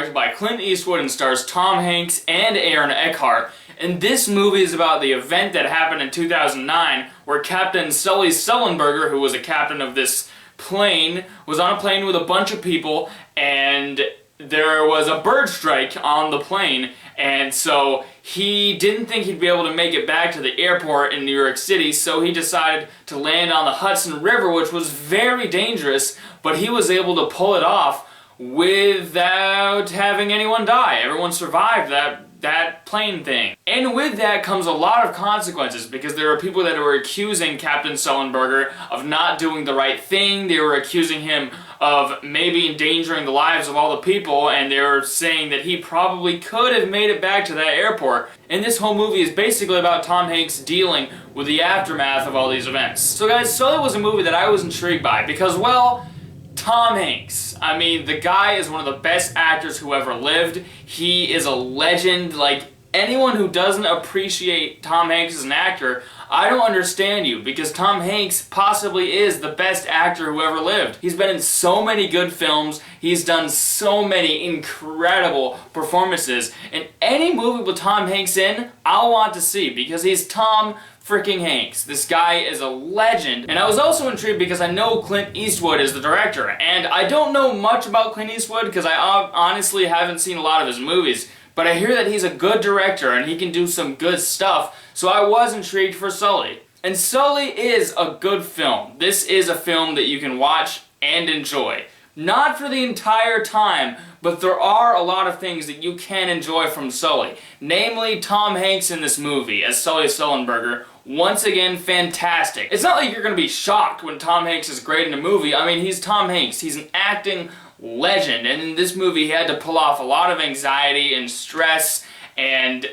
directed by Clint Eastwood and stars Tom Hanks and Aaron Eckhart. And this movie is about the event that happened in 2009 where Captain Sully Sullenberger, who was a captain of this plane, was on a plane with a bunch of people, and there was a bird strike on the plane, and so he didn't think he'd be able to make it back to the airport in New York City, so he decided to land on the Hudson River, which was very dangerous, but he was able to pull it off without having anyone die. Everyone survived that plane thing. And with that comes a lot of consequences, because there are people that were accusing Captain Sullenberger of not doing the right thing. They were accusing him of maybe endangering the lives of all the people, and they were saying that he probably could have made it back to that airport. And this whole movie is basically about Tom Hanks dealing with the aftermath of all these events. So guys, Sully was a movie that I was intrigued by because, well, Tom Hanks. I mean, the guy is one of the best actors who ever lived. He is a legend. Like, anyone who doesn't appreciate Tom Hanks as an actor, I don't understand you, because Tom Hanks possibly is the best actor who ever lived. He's been in so many good films, he's done so many incredible performances, and any movie with Tom Hanks in, I'll want to see, because he's Tom freaking Hanks. This guy is a legend. And I was also intrigued because I know Clint Eastwood is the director, and I don't know much about Clint Eastwood because I honestly haven't seen a lot of his movies, but I hear that he's a good director and he can do some good stuff, so I was intrigued for Sully. And Sully is a good film. This is a film that you can watch and enjoy. Not for the entire time, but there are a lot of things that you can enjoy from Sully. Namely, Tom Hanks in this movie as Sully Sullenberger. Once again, fantastic. It's not like you're going to be shocked when Tom Hanks is great in a movie. I mean, he's Tom Hanks. He's an acting legend, and in this movie he had to pull off a lot of anxiety and stress and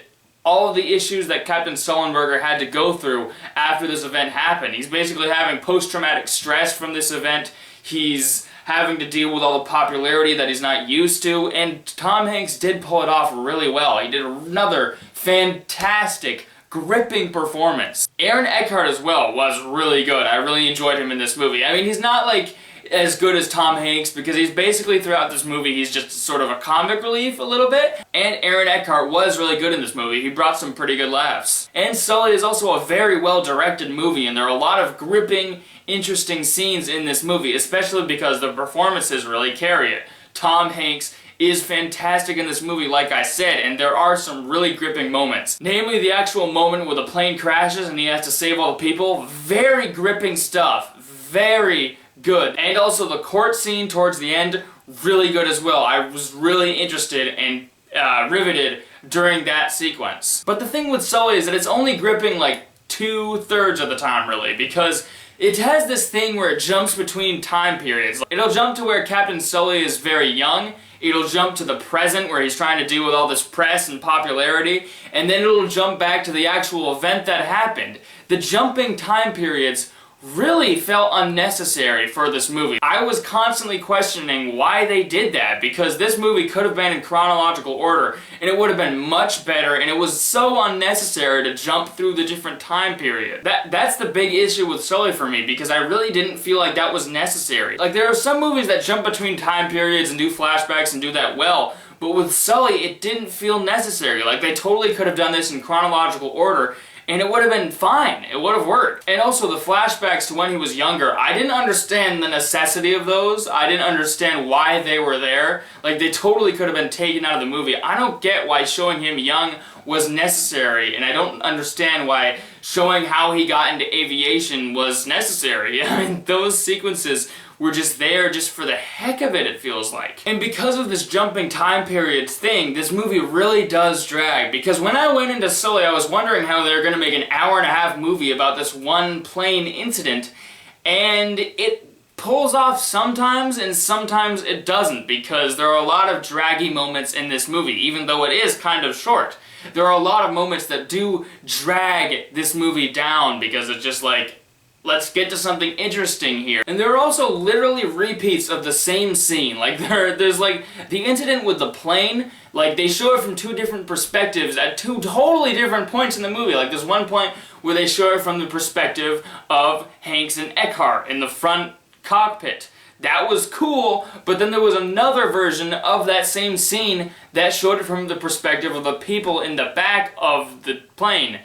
all of the issues that Captain Sullenberger had to go through after this event happened. He's basically having post-traumatic stress from this event. He's having to deal with all the popularity that he's not used to, and Tom Hanks did pull it off really well. He did another fantastic, gripping performance. Aaron Eckhart as well was really good. I really enjoyed him in this movie. I mean, he's not like as good as Tom Hanks, because he's basically throughout this movie he's just sort of a comic relief a little bit, and Aaron Eckhart was really good in this movie. He brought some pretty good laughs. And Sully is also a very well directed movie, and there are a lot of gripping, interesting scenes in this movie, especially because the performances really carry it. Tom Hanks is fantastic in this movie, like I said, and there are some really gripping moments. Namely, the actual moment where the plane crashes and he has to save all the people. Very gripping stuff. Very good. And also the court scene towards the end, really good as well. I was really interested and riveted during that sequence. But the thing with Sully is that it's only gripping like 2/3 of the time, really, because it has this thing where it jumps between time periods. It'll jump to where Captain Sully is very young, it'll jump to the present where he's trying to deal with all this press and popularity, and then it'll jump back to the actual event that happened. The jumping time periods really felt unnecessary for this movie. I was constantly questioning why they did that, because this movie could have been in chronological order and it would have been much better, and it was so unnecessary to jump through the different time period. That's the big issue with Sully for me, because I really didn't feel like that was necessary. Like, there are some movies that jump between time periods and do flashbacks and do that well, but with Sully it didn't feel necessary. Like, they totally could have done this in chronological order and it would have been fine. It would have worked. And also the flashbacks to when he was younger, I didn't understand the necessity of those. I didn't understand why they were there. Like, they totally could have been taken out of the movie. I don't get why showing him young was necessary, and I don't understand why showing how he got into aviation was necessary. I mean, those sequences were just there just for the heck of it, it feels like. And because of this jumping time periods thing, this movie really does drag, because when I went into Sully, I was wondering how they were going to make an hour-and-a-half movie about this one plane incident, and it pulls off sometimes and sometimes it doesn't, because there are a lot of draggy moments in this movie, even though it is kind of short. There are a lot of moments that do drag this movie down, because it's just like, let's get to something interesting here. And there are also literally repeats of the same scene. Like, there's like the incident with the plane, like they show it from two different perspectives at two totally different points in the movie. Like, there's one point where they show it from the perspective of Hanks and Eckhart in the front cockpit. That was cool, but then there was another version of that same scene that showed it from the perspective of the people in the back of the plane.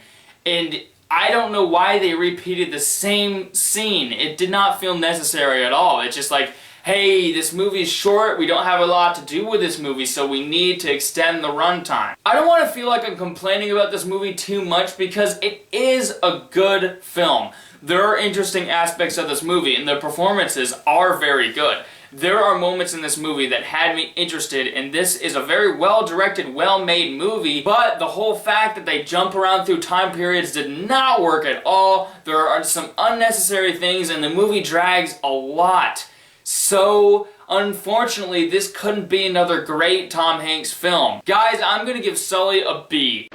And I don't know why they repeated the same scene. It did not feel necessary at all. It's just like, hey, this movie's short, we don't have a lot to do with this movie, so we need to extend the runtime. I don't want to feel like I'm complaining about this movie too much because it is a good film. There are interesting aspects of this movie, and the performances are very good. There are moments in this movie that had me interested, and this is a very well-directed, well-made movie, but the whole fact that they jump around through time periods did not work at all. There are some unnecessary things, and the movie drags a lot. So, unfortunately, this couldn't be another great Tom Hanks film. Guys, I'm gonna give Sully a B.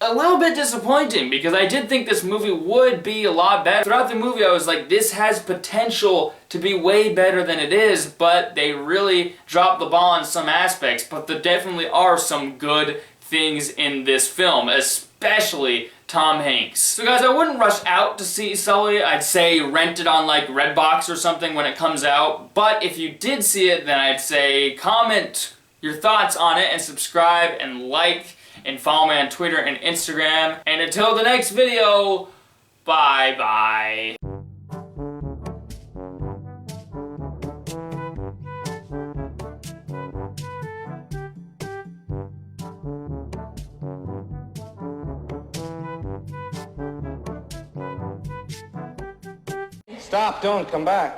A little bit disappointing, because I did think this movie would be a lot better. Throughout the movie, I was like, this has potential to be way better than it is, but they really dropped the ball on some aspects. But there definitely are some good things in this film, especially Tom Hanks. So guys, I wouldn't rush out to see Sully. I'd say rent it on like Redbox or something when it comes out. But if you did see it, then I'd say comment your thoughts on it and subscribe and like and follow me on Twitter and Instagram. And until the next video, bye-bye. Stop, don't come back.